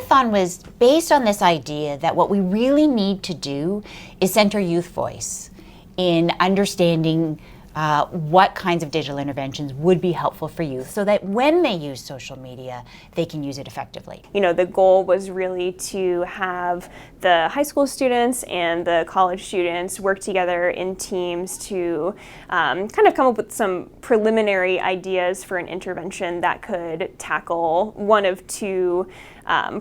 hackathon was based on this idea that what we really need to do is center youth voice in understanding what kinds of digital interventions would be helpful for youth so that when they use social media, they can use it effectively. You know, the goal was really to have the high school students and the college students work together in teams to kind of come up with some preliminary ideas for an intervention that could tackle one of two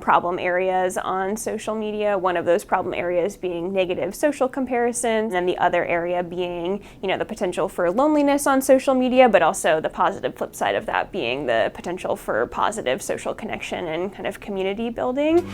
problem areas on social media. One of those problem areas being negative social comparisons, and the other area being, you know, the potential for loneliness on social media, but also the positive flip side of that being the potential for positive social connection and kind of community building.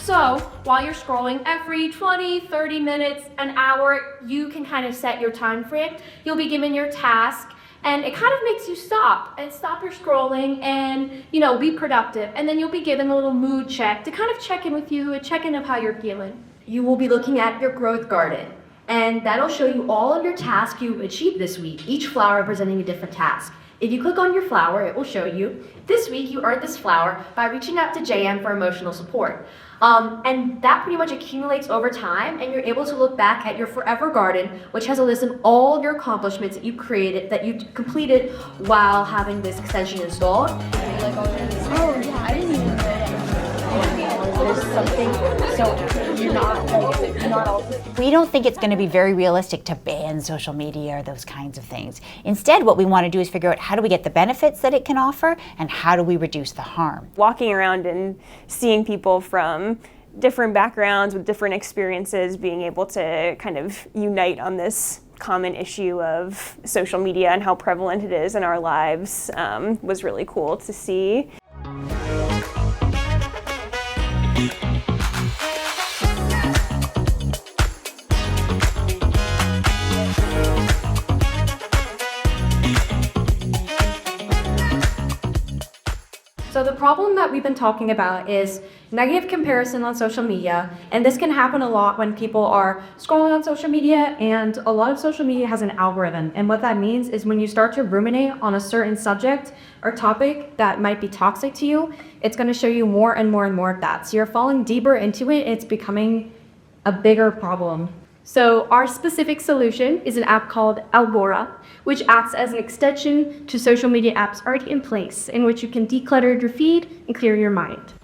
So while you're scrolling every 20, 30 minutes, an hour, you can kind of set your time frame. You'll be given your task, and it kind of makes you stop your scrolling and, you know, be productive. And then you'll be given a little mood check to kind of check in with you, a check-in of how you're feeling. You will be looking at your growth garden, and that'll show you all of your tasks you've achieved this week, each flower representing a different task. If you click on your flower, it will show you, this week you earned this flower by reaching out to JM for emotional support. And that pretty much accumulates over time, and you're able to look back at your forever garden, which has a list of all your accomplishments that you created, that you completed while having this extension installed. Oh yeah, I didn't even know that. There's something, so you're not all. We don't think it's going to be very realistic to ban social media or those kinds of things. Instead, what we want to do is figure out how do we get the benefits that it can offer and how do we reduce the harm. Walking around and seeing people from different backgrounds with different experiences being able to kind of unite on this common issue of social media and how prevalent it is in our lives was really cool to see. So the problem that we've been talking about is negative comparison on social media, and this can happen a lot when people are scrolling on social media, and a lot of social media has an algorithm, and what that means is when you start to ruminate on a certain subject or topic that might be toxic to you, it's going to show you more and more and more of that. So you're falling deeper into it, it's becoming a bigger problem. So our specific solution is an app called Algora, which acts as an extension to social media apps already in place, in which you can declutter your feed and clear your mind.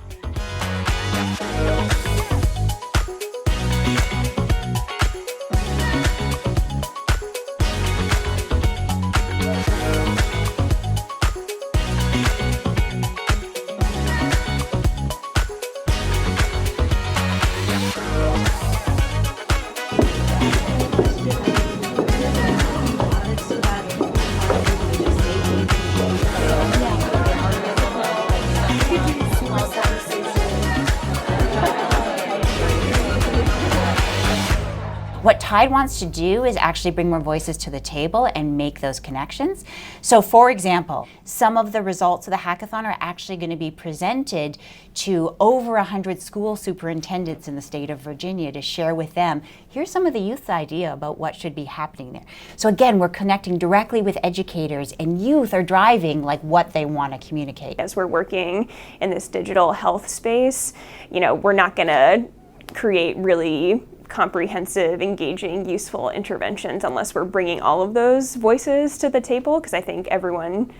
What TYDE wants to do is actually bring more voices to the table and make those connections. So for example, some of the results of the hackathon are actually going to be presented to over 100 school superintendents in the state of Virginia to share with them, here's some of the youth's idea about what should be happening there. So again, we're connecting directly with educators, and youth are driving like what they want to communicate. As we're working in this digital health space, you know, we're not going to create really comprehensive, engaging, useful interventions unless we're bringing all of those voices to the table, because I think everyone,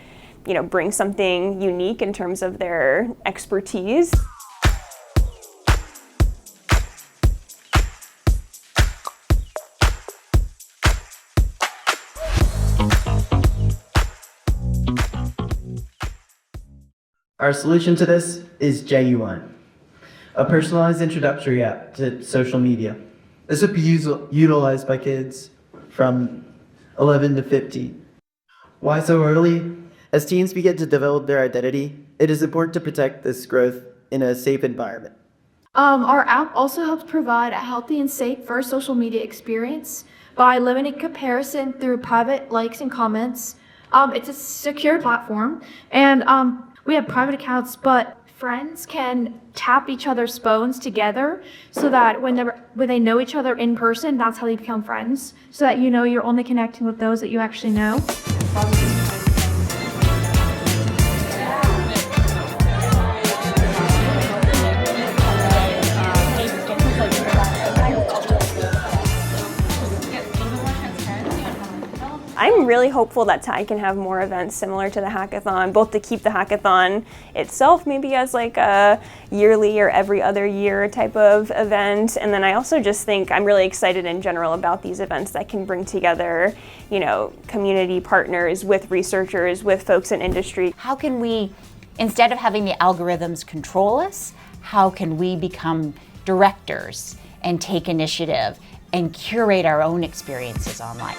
you know, brings something unique in terms of their expertise. Our solution to this is JU1, a personalized introductory app to social media. This would be utilized by kids from 11 to 15. Why so early? As teens begin to develop their identity, it is important to protect this growth in a safe environment. Our app also helps provide a healthy and safe first social media experience by limiting comparison through private likes and comments. It's a secure platform, and we have private accounts, but friends can tap each other's phones together so that when they know each other in person, that's how they become friends. So that you know you're only connecting with those that you actually know. I'm really hopeful that TYDE can have more events similar to the hackathon, both to keep the hackathon itself maybe as like a yearly or every other year type of event. And then I also just think I'm really excited in general about these events that can bring together, you know, community partners with researchers, with folks in industry. How can we, instead of having the algorithms control us, how can we become directors and take initiative and curate our own experiences online?